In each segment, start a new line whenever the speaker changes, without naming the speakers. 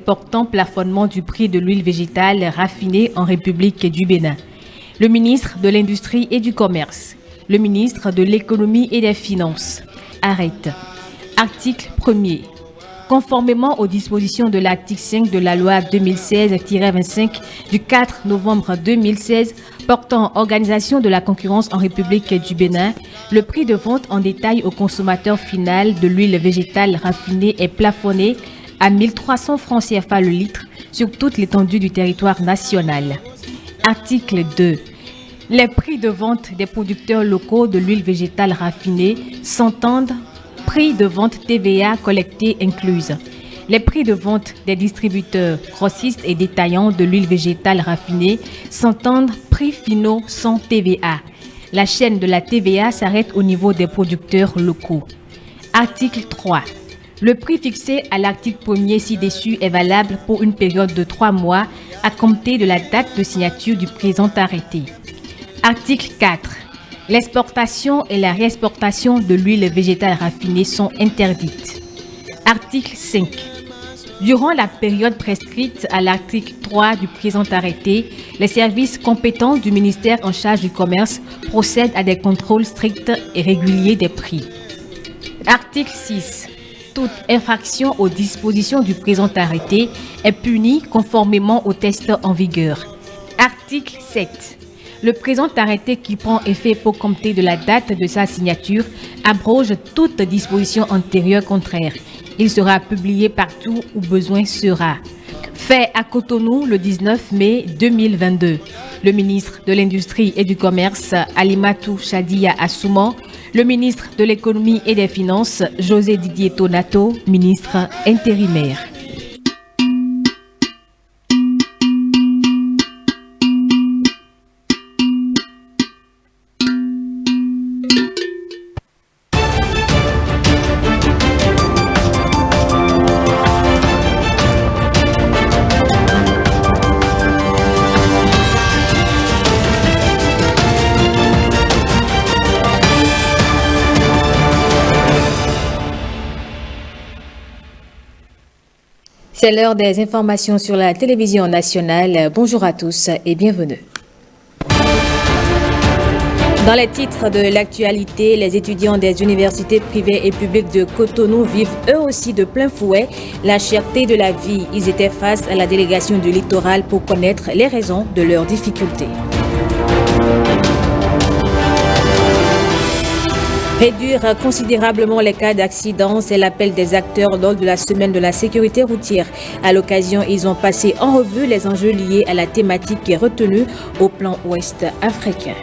Portant plafonnement du prix de l'huile végétale raffinée en République du Bénin. Le ministre de l'Industrie et du Commerce, le ministre de l'Économie et des Finances arrête. Article 1er. Conformément aux dispositions de l'article 5 de la loi 2016-25 du 4 novembre 2016 portant organisation de la concurrence en République du Bénin, le prix de vente en détail au consommateur final de l'huile végétale raffinée est plafonné à 1300 francs CFA le litre sur toute l'étendue du territoire national. Article 2. Les prix de vente des producteurs locaux de l'huile végétale raffinée s'entendent prix de vente TVA collecté incluse. Les prix de vente des distributeurs, grossistes et détaillants de l'huile végétale raffinée s'entendent prix finaux sans TVA. La chaîne de la TVA s'arrête au niveau des producteurs locaux. Article 3. Le prix fixé à l'article 1er ci-dessus est valable pour une période de 3 mois à compter de la date de signature du présent arrêté. Article 4. L'exportation et la réexportation de l'huile végétale raffinée sont interdites. Article 5. Durant la période prescrite à l'article 3 du présent arrêté, les services compétents du ministère en charge du commerce procèdent à des contrôles stricts et réguliers des prix. Article 6. Toute infraction aux dispositions du présent arrêté est punie conformément aux tests en vigueur. Article 7. Le présent arrêté qui prend effet pour compter de la date de sa signature abroge toute disposition antérieure contraire. Il sera publié partout où besoin sera. Fait à Cotonou le 19 mai 2022. Le ministre de l'Industrie et du Commerce, Alimatou Chadia Assouman, le ministre de l'Économie et des Finances, José Didier Tonato, ministre intérimaire. C'est l'heure des informations sur la télévision nationale. Bonjour à tous et bienvenue. Dans les titres de l'actualité, les étudiants des universités privées et publiques de Cotonou vivent eux aussi de plein fouet la cherté de la vie. Ils étaient face à la délégation du littoral pour connaître les raisons de leurs difficultés. Réduire considérablement les cas d'accidents, c'est l'appel des acteurs lors de la semaine de la sécurité routière. À l'occasion, ils ont passé en revue les enjeux liés à la thématique qui est retenue au plan ouest africain.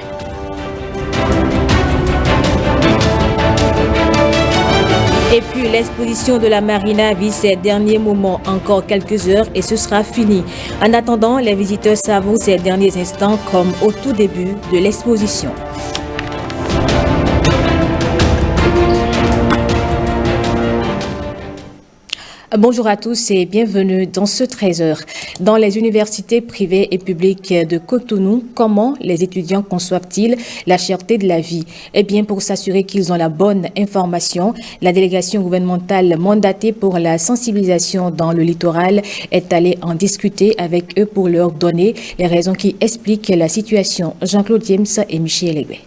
Et puis l'exposition de la Marina vit ses derniers moments, encore quelques heures et ce sera fini. En attendant, les visiteurs savourent ces derniers instants comme au tout début de l'exposition. Bonjour à tous et bienvenue dans ce 13h. Dans les universités privées et publiques de Cotonou, comment les étudiants conçoivent-ils la cherté de la vie? Eh bien, pour s'assurer qu'ils ont la bonne information, la délégation gouvernementale mandatée pour la sensibilisation dans le littoral est allée en discuter avec eux pour leur donner les raisons qui expliquent la situation. Jean-Claude James et Michel Aiguet.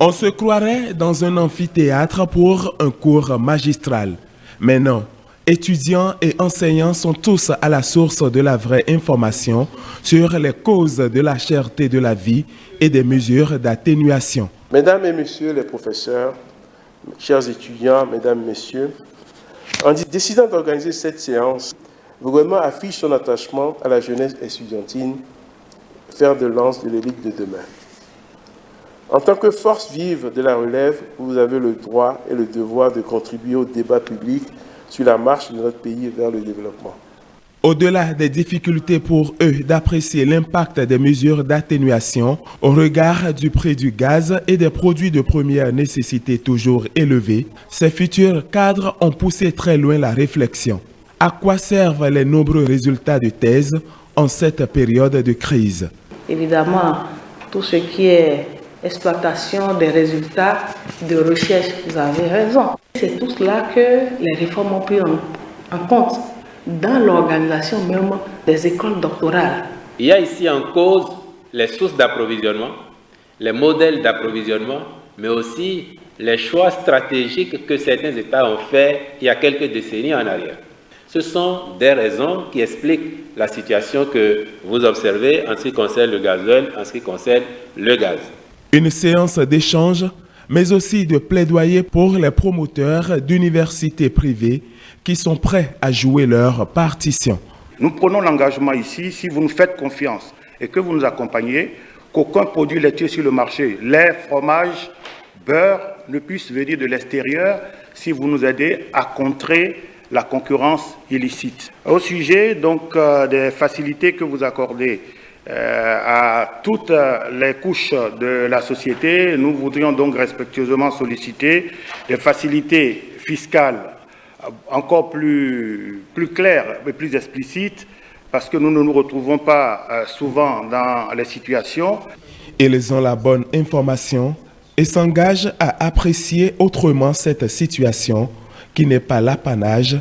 On se croirait dans un amphithéâtre pour un cours magistral. Mais non, étudiants et enseignants sont tous à la source de la vraie information sur les causes de la cherté de la vie et des mesures d'atténuation.
Mesdames et messieurs les professeurs, chers étudiants, mesdames, messieurs, en décidant d'organiser cette séance, le gouvernement affiche son attachement à la jeunesse estudiantine, fer de lance de l'élite de demain. En tant que force vive de la relève, vous avez le droit et le devoir de contribuer au débat public sur la marche de notre pays vers le développement.
Au-delà des difficultés pour eux d'apprécier l'impact des mesures d'atténuation au regard du prix du gaz et des produits de première nécessité toujours élevés, ces futurs cadres ont poussé très loin la réflexion. À quoi servent les nombreux résultats de thèse en cette période de crise?
Évidemment, tout ce qui est exploitation des résultats de recherche, vous avez raison. C'est tout cela que les réformes ont pris en compte dans l'organisation même des écoles doctorales.
Il y a ici en cause les sources d'approvisionnement, les modèles d'approvisionnement, mais aussi les choix stratégiques que certains États ont faits il y a quelques décennies en arrière. Ce sont des raisons qui expliquent la situation que vous observez en ce qui concerne le gazole, en ce qui concerne le gaz.
Une séance d'échange, mais aussi de plaidoyer pour les promoteurs d'universités privées qui sont prêts à jouer leur partition.
Nous prenons l'engagement ici, si vous nous faites confiance et que vous nous accompagnez, qu'aucun produit laitier sur le marché, lait, fromage, beurre, ne puisse venir de l'extérieur si vous nous aidez à contrer la concurrence illicite. Au sujet donc des facilités que vous accordez à toutes les couches de la société, nous voudrions donc respectueusement solliciter des facilités fiscales encore plus claires et plus explicites, parce que nous ne nous retrouvons pas souvent dans les situations.
Ils ont la bonne information et s'engagent à apprécier autrement cette situation qui n'est pas l'apanage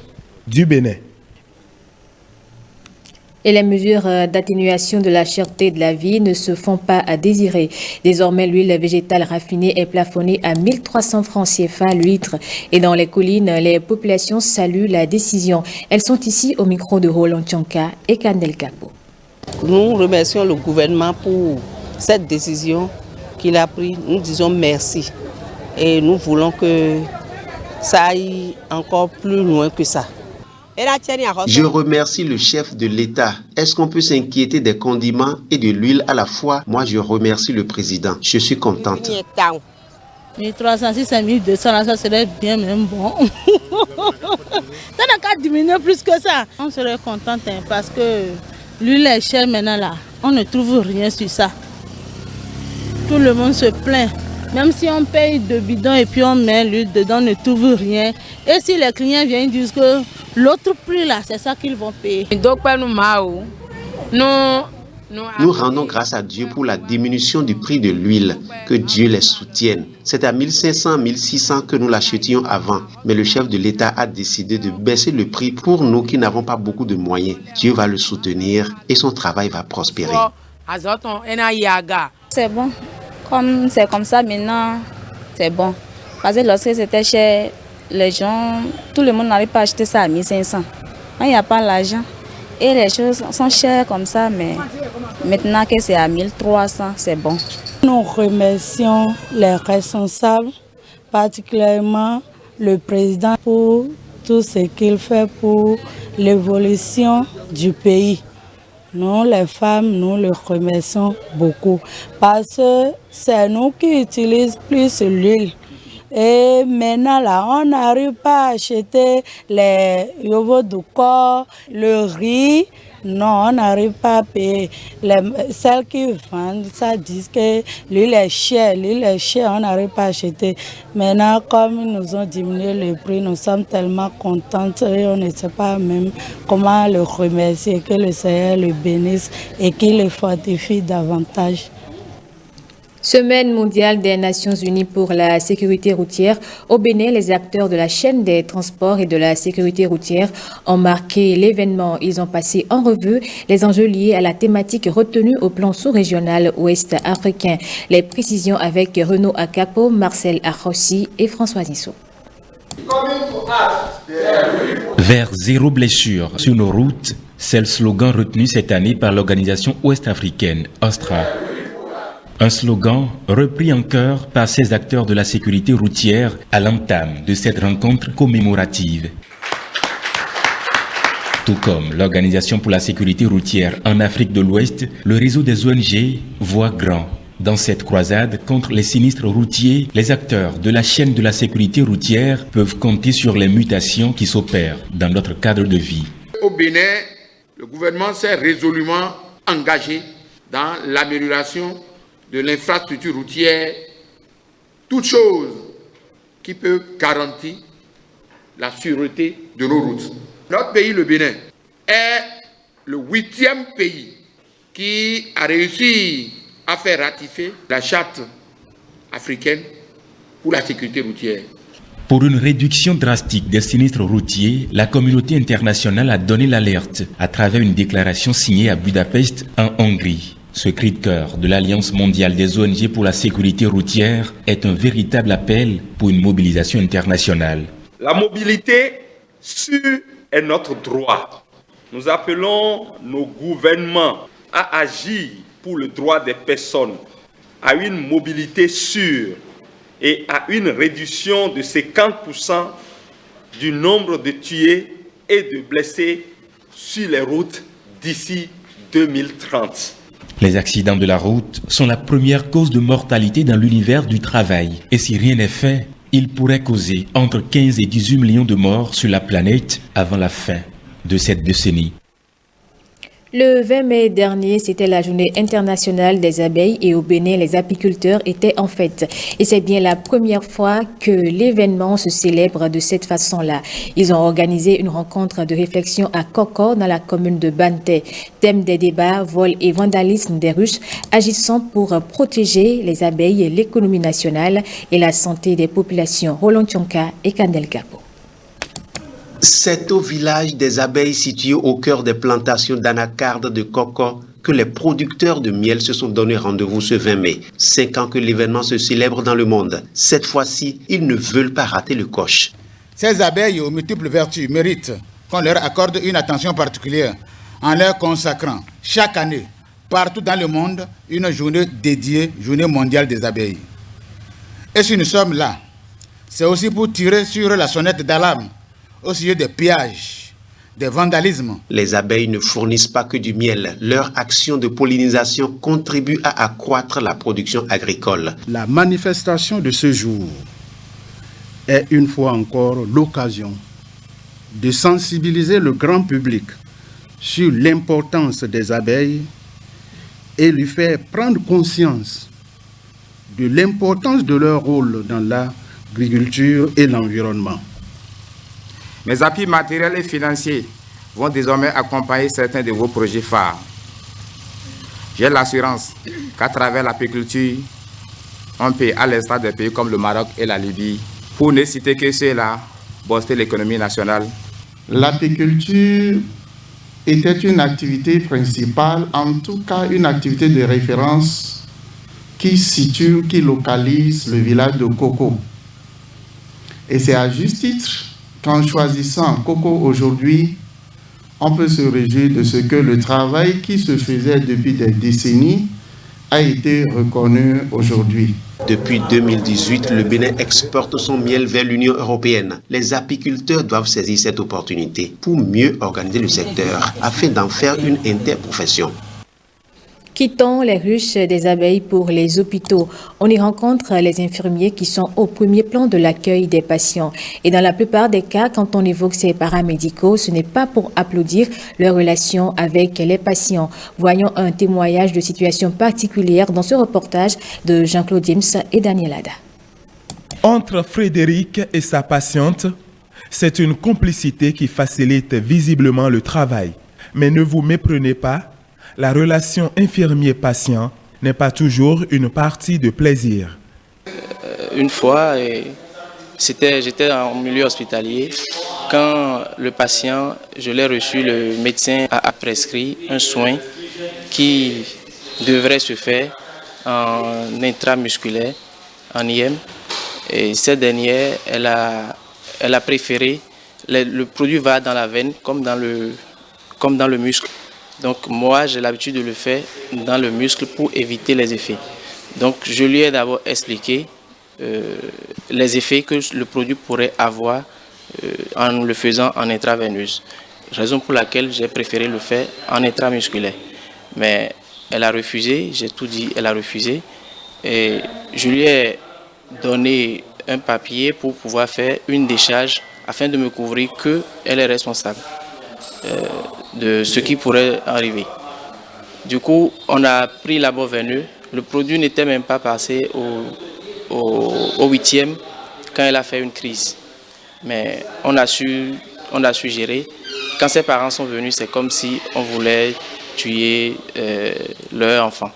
du Bénin.
Et les mesures d'atténuation de la cherté de la vie ne se font pas à désirer. Désormais, l'huile végétale raffinée est plafonnée à 1300 francs CFA l'huître. Et dans les collines, les populations saluent la décision. Elles sont ici au micro de Roland Tchonka et Kandel Kapo.
Nous remercions le gouvernement pour cette décision qu'il a prise. Nous disons merci. Et nous voulons que ça aille encore plus loin que ça.
Je remercie le chef de l'État. Est-ce qu'on peut s'inquiéter des condiments et de l'huile à la fois? Moi, je remercie le président. Je suis contente.
1300, si c'est 1200, ça serait bien même bon. Ça n'a qu'à diminuer plus que ça. On serait contente parce que l'huile est chère maintenant là. On ne trouve rien sur ça. Tout le monde se plaint. Même si on paye 2 bidons et puis on met l'huile dedans, on ne trouve rien. Et si les clients viennent, ils disent que l'autre prix là, c'est ça qu'ils vont payer.
Nous rendons grâce à Dieu pour la diminution du prix de l'huile. Que Dieu les soutienne. C'est à 1500, 1600 que nous l'achetions avant. Mais le chef de l'État a décidé de baisser le prix pour nous qui n'avons pas beaucoup de moyens. Dieu va le soutenir et son travail va prospérer.
C'est bon. Comme c'est comme ça maintenant, c'est bon. Parce que lorsque c'était cher, les gens, tout le monde n'arrive pas à acheter ça à 1500. Il n'y a pas l'argent. Et les choses sont chères comme ça, mais maintenant que c'est à 1300, c'est bon.
Nous remercions les responsables, particulièrement le président, pour tout ce qu'il fait pour l'évolution du pays. Nous, les femmes, nous le remercions beaucoup parce que c'est nous qui utilisons plus l'huile. Et maintenant, là, on n'arrive pas à acheter les yogourts du corps, le riz. Non, on n'arrive pas à payer. Celles qui vendent, ça disent que l'huile est chère, on n'arrive pas à acheter. Maintenant, comme ils nous ont diminué le prix, nous sommes tellement contents et on ne sait pas même comment le remercier, que le Seigneur le bénisse et qu'il le fortifie davantage.
Semaine mondiale des Nations Unies pour la sécurité routière. Au Bénin, les acteurs de la chaîne des transports et de la sécurité routière ont marqué l'événement. Ils ont passé en revue les enjeux liés à la thématique retenue au plan sous-régional ouest africain. Les précisions avec Renaud Akapo, Marcel Arrossi et François Nissot.
Vers zéro blessure sur nos routes, c'est le slogan retenu cette année par l'organisation ouest-africaine OSTRA. Un slogan repris en chœur par ces acteurs de la sécurité routière à l'entame de cette rencontre commémorative. Tout comme l'Organisation pour la sécurité routière en Afrique de l'Ouest, le réseau des ONG voit grand. Dans cette croisade contre les sinistres routiers, les acteurs de la chaîne de la sécurité routière peuvent compter sur les mutations qui s'opèrent dans notre cadre de vie.
Au Bénin, le gouvernement s'est résolument engagé dans l'amélioration de l'infrastructure routière, toute chose qui peut garantir la sûreté de nos routes. Notre pays, le Bénin, est le 8e pays qui a réussi à faire ratifier la charte africaine pour la sécurité routière.
Pour une réduction drastique des sinistres routiers, la communauté internationale a donné l'alerte à travers une déclaration signée à Budapest, en Hongrie. Ce cri de cœur de l'Alliance mondiale des ONG pour la sécurité routière est un véritable appel pour une mobilisation internationale.
La mobilité sûre est notre droit. Nous appelons nos gouvernements à agir pour le droit des personnes, à une mobilité sûre et à une réduction de 50% du nombre de tués et de blessés sur les routes d'ici 2030.
Les accidents de la route sont la première cause de mortalité dans l'univers du travail. Et si rien n'est fait, ils pourraient causer entre 15 et 18 millions de morts sur la planète avant la fin de cette décennie.
Le 20 mai dernier, c'était la journée internationale des abeilles et au Bénin, les apiculteurs étaient en fête. Et c'est bien la première fois que l'événement se célèbre de cette façon-là. Ils ont organisé une rencontre de réflexion à Koko dans la commune de Banté. Thème des débats, vol et vandalisme des ruches, agissant pour protéger les abeilles, l'économie nationale et la santé des populations. Roland Tchonka et Kandel Kapo.
C'est au village des abeilles situé au cœur des plantations d'anacarde de Koko que les producteurs de miel se sont donné rendez-vous ce 20 mai. 5 ans que l'événement se célèbre dans le monde. Cette fois-ci, ils ne veulent pas rater le coche.
Ces abeilles aux multiples vertus méritent qu'on leur accorde une attention particulière en leur consacrant chaque année, partout dans le monde, une journée dédiée, journée mondiale des abeilles. Et si nous sommes là, c'est aussi pour tirer sur la sonnette d'alarme au sujet des pillages, des vandalismes.
Les abeilles ne fournissent pas que du miel. Leur action de pollinisation contribue à accroître la production agricole.
La manifestation de ce jour est une fois encore l'occasion de sensibiliser le grand public sur l'importance des abeilles et lui faire prendre conscience de l'importance de leur rôle dans l'agriculture et l'environnement.
Mes appuis matériels et financiers vont désormais accompagner certains de vos projets phares. J'ai l'assurance qu'à travers l'apiculture, on peut, à l'instar des pays comme le Maroc et la Libye, pour ne citer que ceux-là, booster l'économie nationale.
L'apiculture était une activité principale, en tout cas une activité de référence qui situe, qui localise le village de Koko. Et c'est à juste titre qu'en choisissant Koko aujourd'hui, on peut se réjouir de ce que le travail qui se faisait depuis des décennies a été reconnu aujourd'hui.
Depuis 2018, le Bénin exporte son miel vers l'Union européenne. Les apiculteurs doivent saisir cette opportunité pour mieux organiser le secteur afin d'en faire une interprofession.
Quittons les ruches des abeilles pour les hôpitaux. On y rencontre les infirmiers qui sont au premier plan de l'accueil des patients. Et dans la plupart des cas, quand on évoque ces paramédicaux, ce n'est pas pour applaudir leur relation avec les patients. Voyons un témoignage de situation particulière dans ce reportage de Jean-Claude James et Daniel Ada.
Entre Frédéric et sa patiente, c'est une complicité qui facilite visiblement le travail. Mais ne vous méprenez pas, la relation infirmier-patient n'est pas toujours une partie de plaisir.
Une fois, j'étais en milieu hospitalier. Quand le patient, je l'ai reçu, le médecin a prescrit un soin qui devrait se faire en intramusculaire, en IM. Et cette dernière, elle a préféré, le produit va dans la veine comme dans le muscle. Donc moi, j'ai l'habitude de le faire dans le muscle pour éviter les effets. Donc je lui ai d'abord expliqué les effets que le produit pourrait avoir en le faisant en intraveineuse. Raison pour laquelle j'ai préféré le faire en intramusculaire. Mais elle a refusé, j'ai tout dit, elle a refusé. Et je lui ai donné un papier pour pouvoir faire une décharge afin de me couvrir qu'elle est responsable de ce qui pourrait arriver. Du coup, on a pris l'abord veineux. Le produit n'était même pas passé au 8e quand elle a fait une crise. Mais on a su gérer. Quand ses parents sont venus, c'est comme si on voulait tuer leur enfant.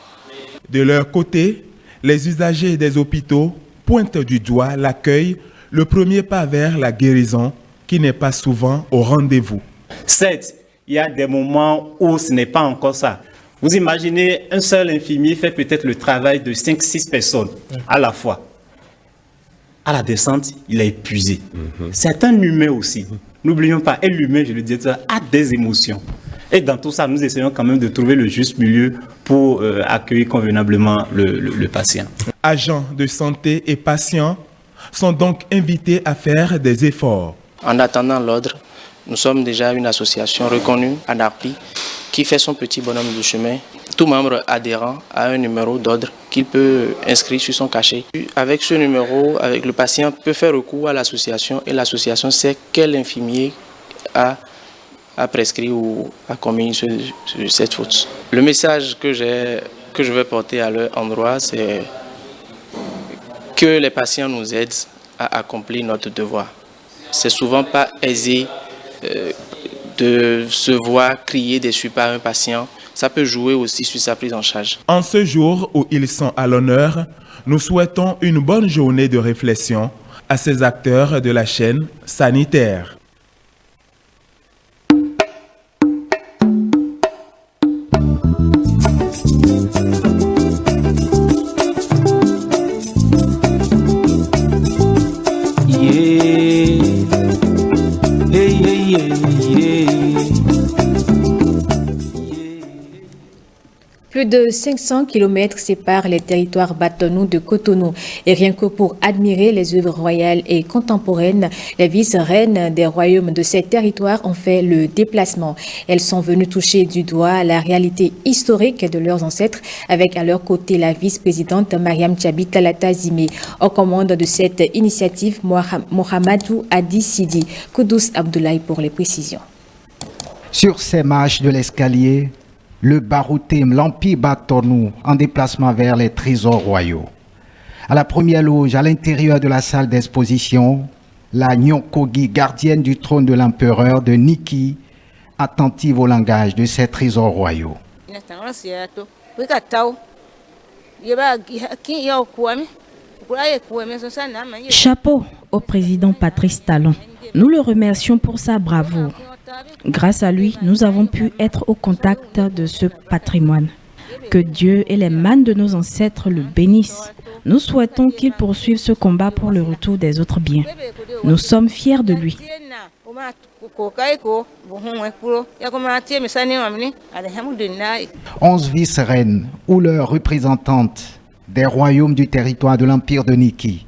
De leur côté, les usagers des hôpitaux pointent du doigt l'accueil, le premier pas vers la guérison qui n'est pas souvent au rendez-vous.
Certes, il y a des moments où ce n'est pas encore ça. Vous imaginez, un seul infirmier fait peut-être le travail de 5-6 personnes à la fois. À la descente, il est épuisé. C'est un humain aussi. N'oublions pas, et l'humain, je le disais, a des émotions. Et dans tout ça, nous essayons quand même de trouver le juste milieu pour accueillir convenablement le patient.
Agents de santé et patients sont donc invités à faire des efforts.
En attendant l'ordre, nous sommes déjà une association reconnue, ANARPI, qui fait son petit bonhomme de chemin. Tout membre adhérent a un numéro d'ordre qu'il peut inscrire sur son cachet. Avec ce numéro, le patient peut faire recours à l'association et l'association sait quel infirmier a prescrit ou a commis cette faute. Le message que je vais porter à leur endroit, c'est que les patients nous aident à accomplir notre devoir. C'est souvent pas aisé de se voir crier dessus par un patient. Ça peut jouer aussi sur sa prise en charge.
En ce jour où ils sont à l'honneur, nous souhaitons une bonne journée de réflexion à ces acteurs de la chaîne sanitaire.
Plus de 500 km séparent les territoires Batonou de Cotonou. Et rien que pour admirer les œuvres royales et contemporaines, les vice-reines des royaumes de ces territoires ont fait le déplacement. Elles sont venues toucher du doigt la réalité historique de leurs ancêtres, avec à leur côté la vice-présidente Mariam Tchabi Talata Zimé. Aux commandes de cette initiative, Mohamedou Adi Sidi. Koudous Abdoulaye pour les précisions.
Sur ces marches de l'escalier, le Baroutem, l'Empire Batonou, en déplacement vers les trésors royaux. À la première loge, à l'intérieur de la salle d'exposition, la Nyokogi, gardienne du trône de l'empereur de Niki, attentive au langage de ces trésors royaux.
Chapeau au président Patrice Talon. Nous le remercions pour sa bravoure. Grâce à lui, nous avons pu être au contact de ce patrimoine. Que Dieu et les mânes de nos ancêtres le bénissent. Nous souhaitons qu'il poursuive ce combat pour le retour des autres biens. Nous sommes fiers de lui.
11 vice-reines ou leurs représentantes des royaumes du territoire de l'Empire de Niki,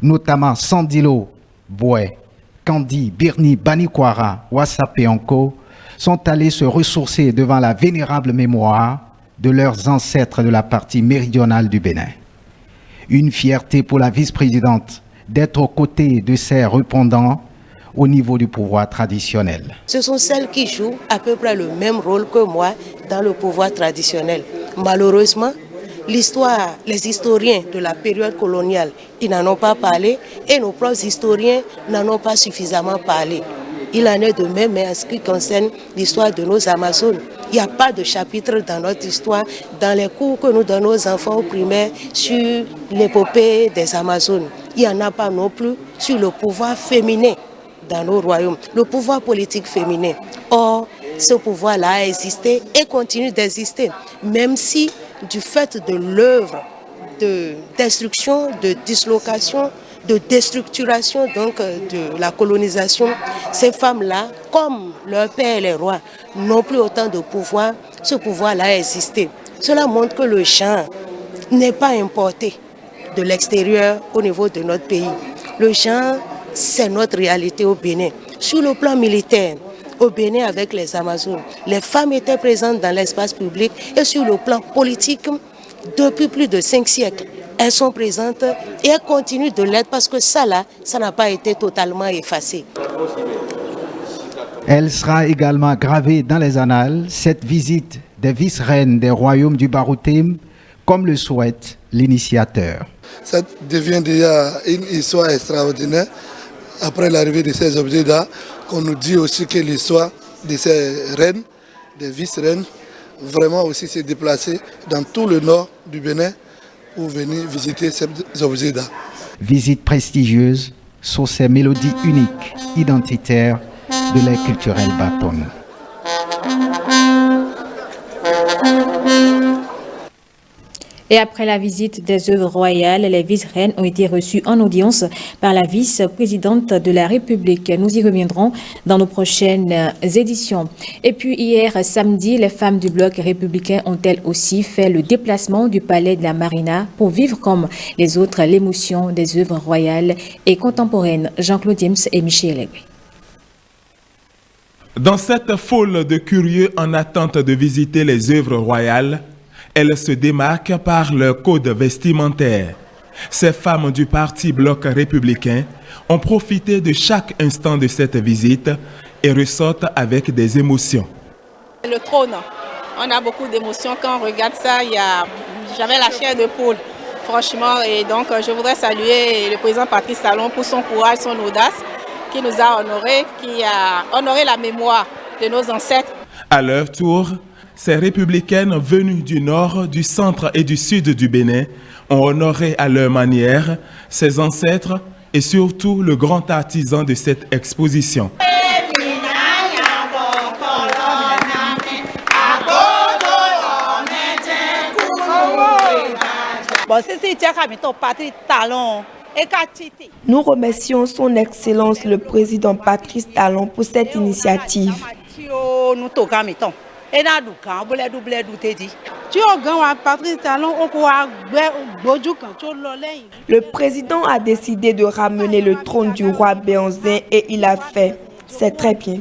notamment Sandilo, Boué, Kandi, Birni, Banikwara, Wassapeonko, sont allés se ressourcer devant la vénérable mémoire de leurs ancêtres de la partie méridionale du Bénin. Une fierté pour la vice-présidente d'être aux côtés de ses répondants au niveau du pouvoir traditionnel.
Ce sont celles qui jouent à peu près le même rôle que moi dans le pouvoir traditionnel. Malheureusement, l'histoire, les historiens de la période coloniale, ils n'en ont pas parlé et nos propres historiens n'en ont pas suffisamment parlé. Il en est de même en ce qui concerne l'histoire de nos Amazones. Il n'y a pas de chapitre dans notre histoire, dans les cours que nous donnons aux enfants au primaire sur l'épopée des Amazones. Il n'y en a pas non plus sur le pouvoir féminin dans nos royaumes, le pouvoir politique féminin. Or, ce pouvoir-là a existé et continue d'exister, même si du fait de l'œuvre de destruction, de dislocation, de déstructuration donc de la colonisation, ces femmes-là, comme leur père les rois, n'ont plus autant de pouvoir, ce pouvoir-là a existé. Cela montre que le genre n'est pas importé de l'extérieur au niveau de notre pays. Le genre, c'est notre réalité au Bénin. Sur le plan militaire, au Bénin avec les Amazones, les femmes étaient présentes dans l'espace public et sur le plan politique, depuis plus de 5 siècles, elles sont présentes et elles continuent de l'être parce que ça là, ça n'a pas été totalement effacé.
Elle sera également gravée dans les annales, cette visite des vice-reines des royaumes du Baroutem, comme le souhaite l'initiateur.
Ça devient déjà une histoire extraordinaire. Après l'arrivée de ces objets d'art, qu'on nous dit aussi que l'histoire de ces reines, des vice-reines, vraiment aussi s'est déplacée dans tout le nord du Bénin pour venir visiter ces objets d'art.
Visite prestigieuse sur ces mélodies uniques, identitaires de l'air culturel Baton.
Et après la visite des œuvres royales, les vice-reines ont été reçues en audience par la vice-présidente de la République. Nous y reviendrons dans nos prochaines éditions. Et puis hier samedi, les femmes du bloc républicain ont elles aussi fait le déplacement du palais de la Marina pour vivre comme les autres l'émotion des œuvres royales et contemporaines. Jean-Claude James et Michel Legui.
Dans cette foule de curieux en attente de visiter les œuvres royales, elles se démarquent par leur code vestimentaire. Ces femmes du parti Bloc républicain ont profité de chaque instant de cette visite et ressortent avec des émotions.
Le trône, on a beaucoup d'émotions quand on regarde ça. J'avais la chair de poule, franchement, et donc je voudrais saluer le président Patrice Talon pour son courage, son audace, qui nous a honorés, qui a honoré la mémoire de nos ancêtres.
À leur tour, ces républicaines venues du nord, du centre et du sud du Bénin ont honoré à leur manière ses ancêtres et surtout le grand artisan de cette exposition.
Nous remercions son Excellence le Président Patrice Talon pour cette initiative. Le président a décidé de ramener le trône du roi Béanzin et il a fait. C'est très bien.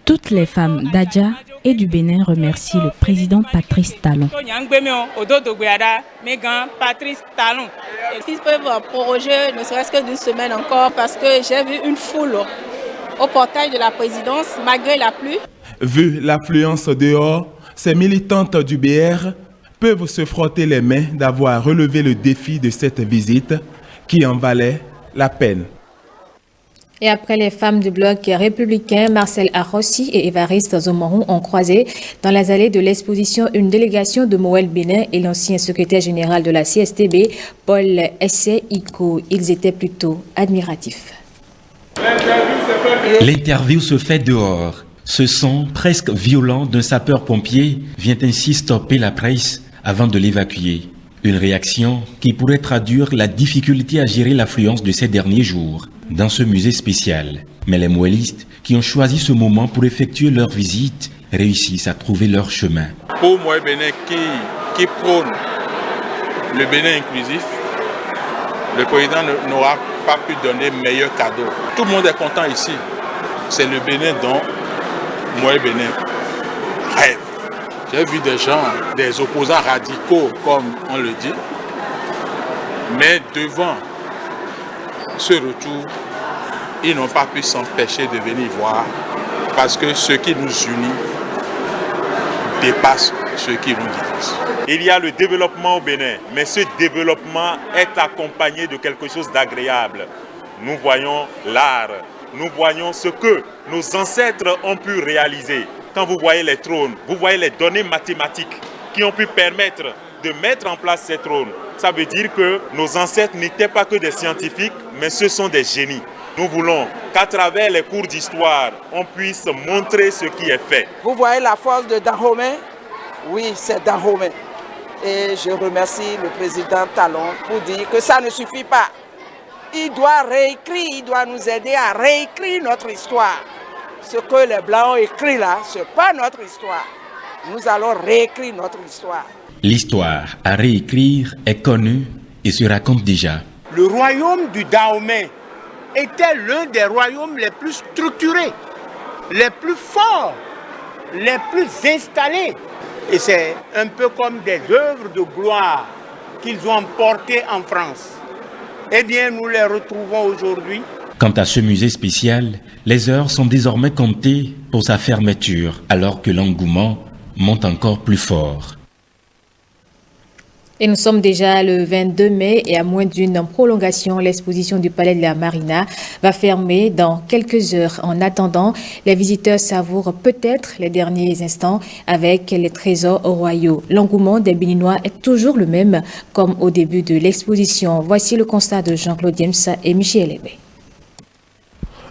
Toutes les femmes d'Adja et du Bénin remercient le président Patrice Talon.
S'ils peuvent proroger ne serait-ce que d'une semaine encore, parce que j'ai vu une foule au portail de la présidence malgré la pluie.
Vu l'affluence dehors, ces militantes du BR peuvent se frotter les mains d'avoir relevé le défi de cette visite qui en valait la peine.
Et après les femmes du bloc républicain, Marcel Arrossi et Évariste Zomoron ont croisé dans les allées de l'exposition une délégation de Moël Bénin et l'ancien secrétaire général de la CSTB, Paul Essé-Iko. Ils étaient plutôt admiratifs.
L'interview se fait dehors. Ce son presque violent d'un sapeur-pompier vient ainsi stopper la presse avant de l'évacuer. Une réaction qui pourrait traduire la difficulté à gérer l'affluence de ces derniers jours dans ce musée spécial. Mais les moellistes qui ont choisi ce moment pour effectuer leur visite réussissent à trouver leur chemin.
Pour moi, Bénin qui prône le Bénin inclusif, le président n'aura pas pu donner meilleur cadeau. Tout le monde est content ici. C'est le Bénin dont moi, Bénin rêve. J'ai vu des gens, des opposants radicaux, comme on le dit, mais devant ce retour, ils n'ont pas pu s'empêcher de venir voir, parce que ce qui nous unit dépasse ce qui nous divise.
Il y a le développement au Bénin, mais ce développement est accompagné de quelque chose d'agréable. Nous voyons l'art, nous voyons ce que nos ancêtres ont pu réaliser. Quand vous voyez les trônes, vous voyez les données mathématiques qui ont pu permettre de mettre en place ces trônes. Ça veut dire que nos ancêtres n'étaient pas que des scientifiques, mais ce sont des génies. Nous voulons qu'à travers les cours d'histoire, on puisse montrer ce qui est fait.
Vous voyez la force de Dahomey? Oui, c'est Dahomey. Et je remercie le président Talon pour dire que ça ne suffit pas. Il doit réécrire, il doit nous aider à réécrire notre histoire. Ce que les Blancs ont écrit là, ce n'est pas notre histoire. Nous allons réécrire notre histoire.
L'histoire à réécrire est connue et se raconte déjà.
Le royaume du Dahomey était l'un des royaumes les plus structurés, les plus forts, les plus installés. Et c'est un peu comme des œuvres de gloire qu'ils ont emportées en France. Eh bien, nous les retrouvons aujourd'hui.
Quant à ce musée spécial, les heures sont désormais comptées pour sa fermeture, alors que l'engouement monte encore plus fort.
Et nous sommes déjà le 22 mai et à moins d'une prolongation, l'exposition du Palais de la Marina va fermer dans quelques heures. En attendant, les visiteurs savourent peut-être les derniers instants avec les trésors royaux. L'engouement des Béninois est toujours le même comme au début de l'exposition. Voici le constat de Jean-Claude James et Michel Ebé.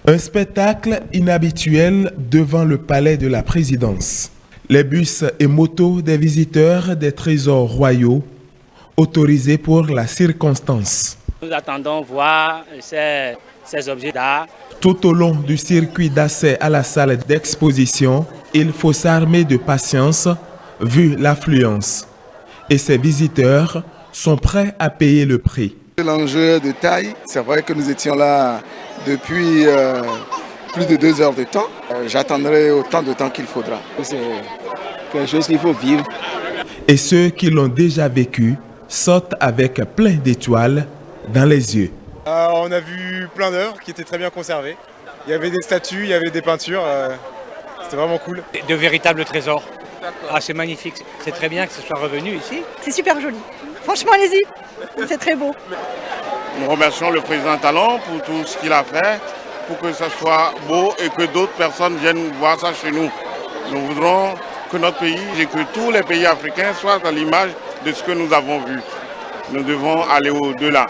Un spectacle inhabituel devant le Palais de la Présidence. Les bus et motos des visiteurs des trésors royaux autorisés pour la circonstance.
Nous attendons voir ces objets d'art.
Tout au long du circuit d'accès à la salle d'exposition, il faut s'armer de patience vu l'affluence. Et ces visiteurs sont prêts à payer le prix.
L'enjeu de taille, c'est vrai que nous étions là depuis plus de 2 heures de temps. J'attendrai autant de temps qu'il faudra.
C'est quelque chose qu'il faut vivre.
Et ceux qui l'ont déjà vécu sautent avec plein d'étoiles dans les yeux.
On a vu plein d'œuvres qui étaient très bien conservées. Il y avait des statues, il y avait des peintures. C'était vraiment cool.
De véritables trésors. Ah, c'est magnifique. C'est très bien que ce soit revenu ici.
C'est super joli. Franchement, allez-y. C'est très beau.
Nous remercions le président Talon pour tout ce qu'il a fait, pour que ça soit beau et que d'autres personnes viennent voir ça chez nous. Nous voudrons que notre pays et que tous les pays africains soient à l'image de ce que nous avons vu. Nous devons aller au-delà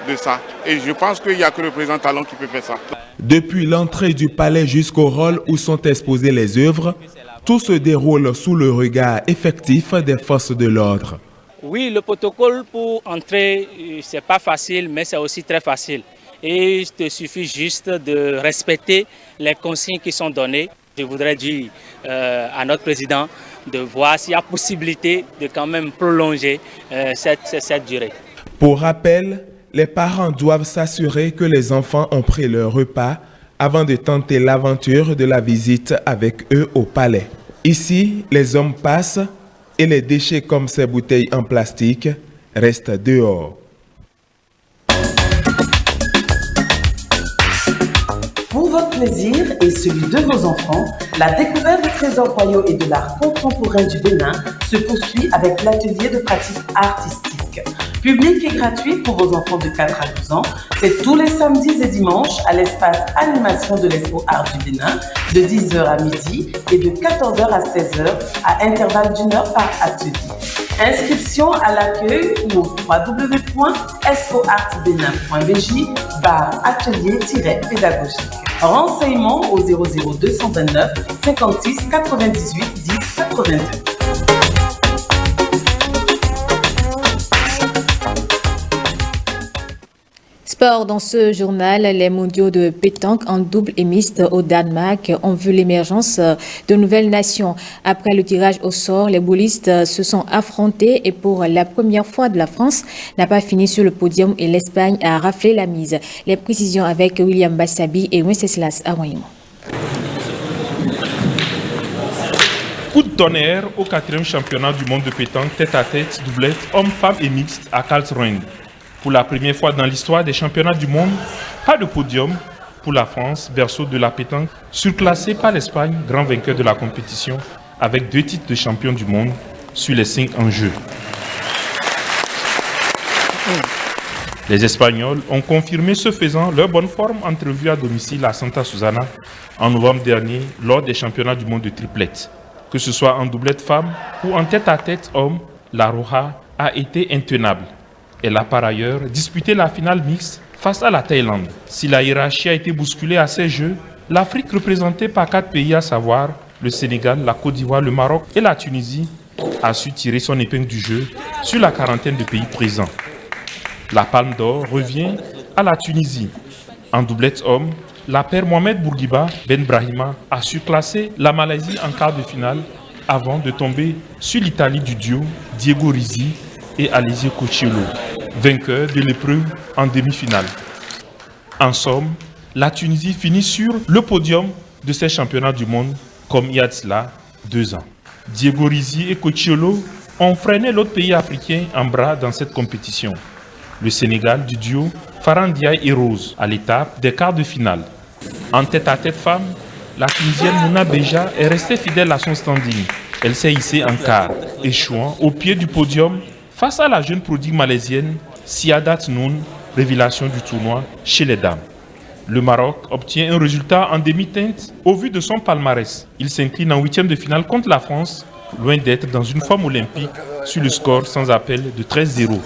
de ça. Et je pense qu'il n'y a que le président Talon qui peut faire ça.
Depuis l'entrée du palais jusqu'au hall où sont exposées les œuvres, tout se déroule sous le regard effectif des forces de l'ordre.
Oui, le protocole pour entrer, c'est pas facile, mais c'est aussi très facile. Et il te suffit juste de respecter les consignes qui sont données. Je voudrais dire à notre président de voir s'il y a possibilité de quand même prolonger cette durée.
Pour rappel, les parents doivent s'assurer que les enfants ont pris leur repas avant de tenter l'aventure de la visite avec eux au palais. Ici, les hommes passent et les déchets comme ces bouteilles en plastique restent dehors.
Pour votre plaisir et celui de vos enfants, la découverte des trésors royaux et de l'art contemporain du Bénin se poursuit avec l'atelier de pratique artistique. Public et gratuit pour vos enfants de 4 à 12 ans, c'est tous les samedis et dimanches à l'espace animation de l'Expo Art du Bénin de 10h à midi et de 14h à 16h à intervalle d'1 heure par atelier. Inscription à l'accueil ou au www.expoartbénin.bj/atelier-pédagogique. Renseignements au 00229 56 98 10 82.
Sport dans ce journal, les mondiaux de pétanque en double et mixte au Danemark ont vu l'émergence de nouvelles nations. Après le tirage au sort, les boulistes se sont affrontés et pour la première fois de la France n'a pas fini sur le podium et l'Espagne a raflé la mise. Les précisions avec William Bassabi et Wenceslas Aroymo.
Coup de tonnerre au 4e championnat du monde de pétanque tête-à-tête, doublette, hommes-femmes et mixte à Karlsruhe. Pour la première fois dans l'histoire des championnats du monde, pas de podium pour la France, berceau de la pétanque, surclassé par l'Espagne, grand vainqueur de la compétition, avec 2 titres de champion du monde sur les 5 en jeu. Les Espagnols ont confirmé ce faisant leur bonne forme entrevue à domicile à Santa Susana en novembre dernier lors des championnats du monde de triplette. Que ce soit en doublette femme ou en tête-à-tête homme, la Roja a été intenable. Elle a par ailleurs disputé la finale mixte face à la Thaïlande. Si la hiérarchie a été bousculée à ces Jeux, l'Afrique représentée par 4 pays à savoir le Sénégal, la Côte d'Ivoire, le Maroc et la Tunisie a su tirer son épingle du jeu sur la quarantaine de pays présents. La Palme d'Or revient à la Tunisie. En doublette homme, la paire Mohamed Bourguiba Ben Brahima a surclassé la Malaisie en quart de finale avant de tomber sur l'Italie du duo Diego Risi et Alizé Cochiolo, vainqueur de l'épreuve en demi-finale. En somme, la Tunisie finit sur le podium de ces championnats du monde comme il y a de cela 2 ans. Diego Risi et Cochiolo ont freiné l'autre pays africain en bras dans cette compétition. Le Sénégal du duo Farhan Ndiaye et Rose à l'étape des quarts de finale. En tête-à-tête femme, la Tunisienne Mouna Beja est restée fidèle à son standing. Elle s'est hissée en quart, échouant au pied du podium Face à la jeune prodigue malaisienne, Siadat Noun, révélation du tournoi chez les dames. Le Maroc obtient un résultat en demi-teinte au vu de son palmarès. Il s'incline en huitième de finale contre la France, loin d'être dans une forme olympique sur le score sans appel de 13-0.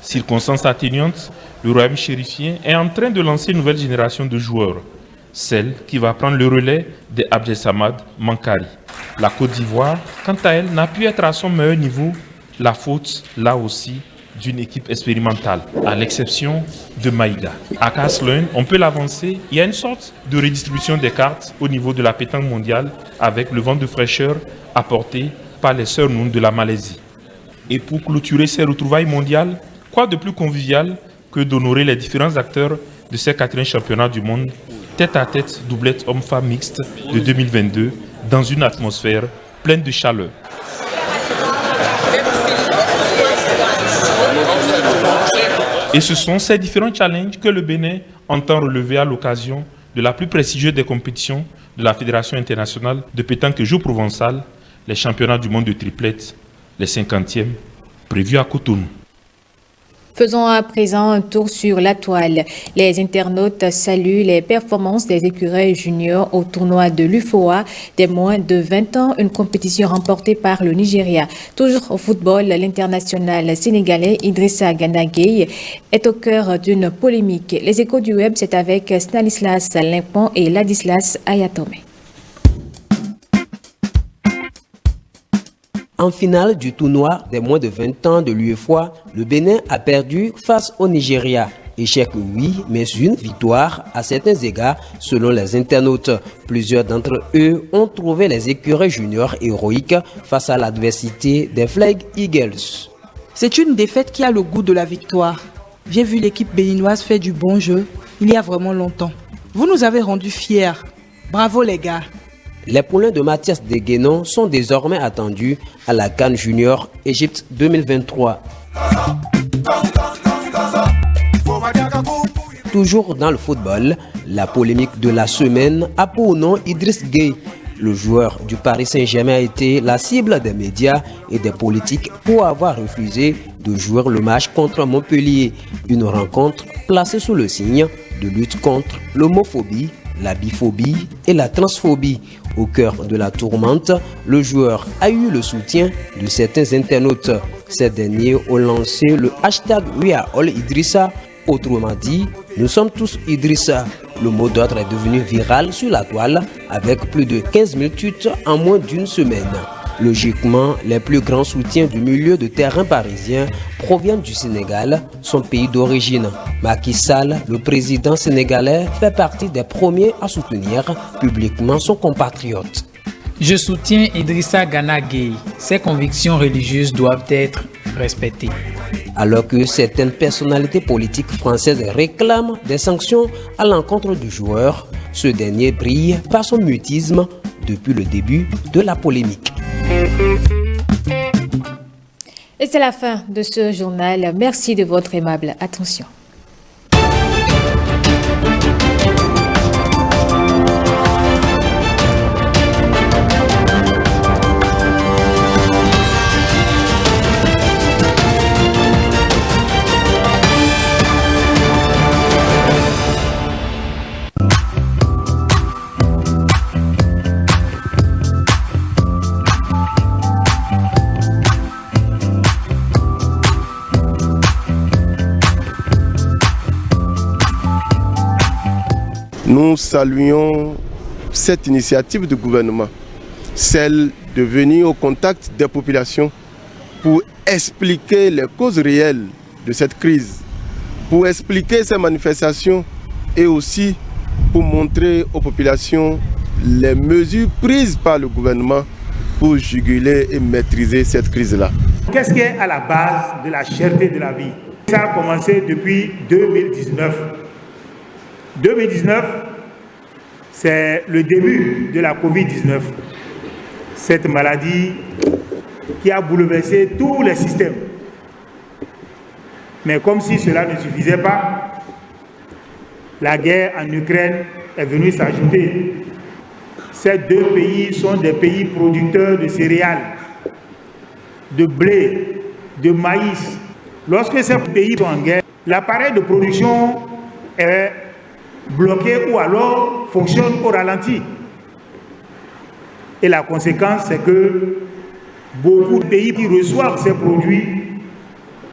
Circonstance atténuante, le royaume chérifien est en train de lancer une nouvelle génération de joueurs, celle qui va prendre le relais de Abdelsamad Mankari. La Côte d'Ivoire, quant à elle, n'a pu être à son meilleur niveau, la faute, là aussi, d'une équipe expérimentale, à l'exception de Maïga. À Castelun, on peut l'avancer, il y a une sorte de redistribution des cartes au niveau de la pétanque mondiale avec le vent de fraîcheur apporté par les sœurs Noun de la Malaisie. Et pour clôturer ces retrouvailles mondiales, quoi de plus convivial que d'honorer les différents acteurs de ces 4e championnats du monde, tête à tête doublette homme-femme mixte de 2022 dans une atmosphère pleine de chaleur. Et ce sont ces différents challenges que le Bénin entend relever à l'occasion de la plus prestigieuse des compétitions de la Fédération internationale de pétanque Jeux provençal, les championnats du monde de triplette, les 50e, prévus à Cotonou.
Faisons à présent un tour sur la toile. Les internautes saluent les performances des écureuils juniors au tournoi de l'UFOA des moins de 20 ans, une compétition remportée par le Nigeria. Toujours au football, l'international sénégalais Idrissa Gana Gueye est au cœur d'une polémique. Les échos du web, c'est avec Stanislas Limpon et Ladislas Ayatome.
En finale du tournoi des moins de 20 ans de l'UEFOA, le Bénin a perdu face au Nigeria. Échec oui, mais une victoire à certains égards selon les internautes. Plusieurs d'entre eux ont trouvé les écureuils juniors héroïques face à l'adversité des Flag Eagles.
C'est une défaite qui a le goût de la victoire. J'ai vu l'équipe béninoise faire du bon jeu il y a vraiment longtemps. Vous nous avez rendus fiers. Bravo les gars.
Les poulains de Mathias Deguénon sont désormais attendus à la CAN Junior Égypte 2023. Toujours dans le football, la polémique de la semaine a pour nom Idriss Gueye. Le joueur du Paris Saint-Germain a été la cible des médias et des politiques pour avoir refusé de jouer le match contre Montpellier. Une rencontre placée sous le signe de lutte contre l'homophobie, la biphobie et la transphobie. Au cœur de la tourmente, le joueur a eu le soutien de certains internautes. Ces derniers ont lancé le hashtag #WeAreAllIdrissa. Autrement dit, nous sommes tous Idrissa. Le mot d'ordre est devenu viral sur la toile avec plus de 15 000 tweets en moins d'une semaine. Logiquement, les plus grands soutiens du milieu de terrain parisien proviennent du Sénégal, son pays d'origine. Macky Sall, le président sénégalais, fait partie des premiers à soutenir publiquement son compatriote.
Je soutiens Idrissa Gana Gueye. Ses convictions religieuses doivent être respectées.
Alors que certaines personnalités politiques françaises réclament des sanctions à l'encontre du joueur, ce dernier brille par son mutisme depuis le début de la polémique.
Et c'est la fin de ce journal. Merci de votre aimable attention.
Nous saluons cette initiative du gouvernement, celle de venir au contact des populations pour expliquer les causes réelles de cette crise, pour expliquer ces manifestations et aussi pour montrer aux populations les mesures prises par le gouvernement pour juguler et maîtriser cette crise-là.
Qu'est-ce qui est à la base de la cherté de la vie? Ça a commencé depuis 2019. 2019, c'est le début de la Covid-19. Cette maladie qui a bouleversé tous les systèmes. Mais comme si cela ne suffisait pas, la guerre en Ukraine est venue s'ajouter. Ces deux pays sont des pays producteurs de céréales, de blé, de maïs. Lorsque ces pays sont en guerre, l'appareil de production est bloqué ou alors fonctionne au ralenti. Et la conséquence, c'est que beaucoup de pays qui reçoivent ces produits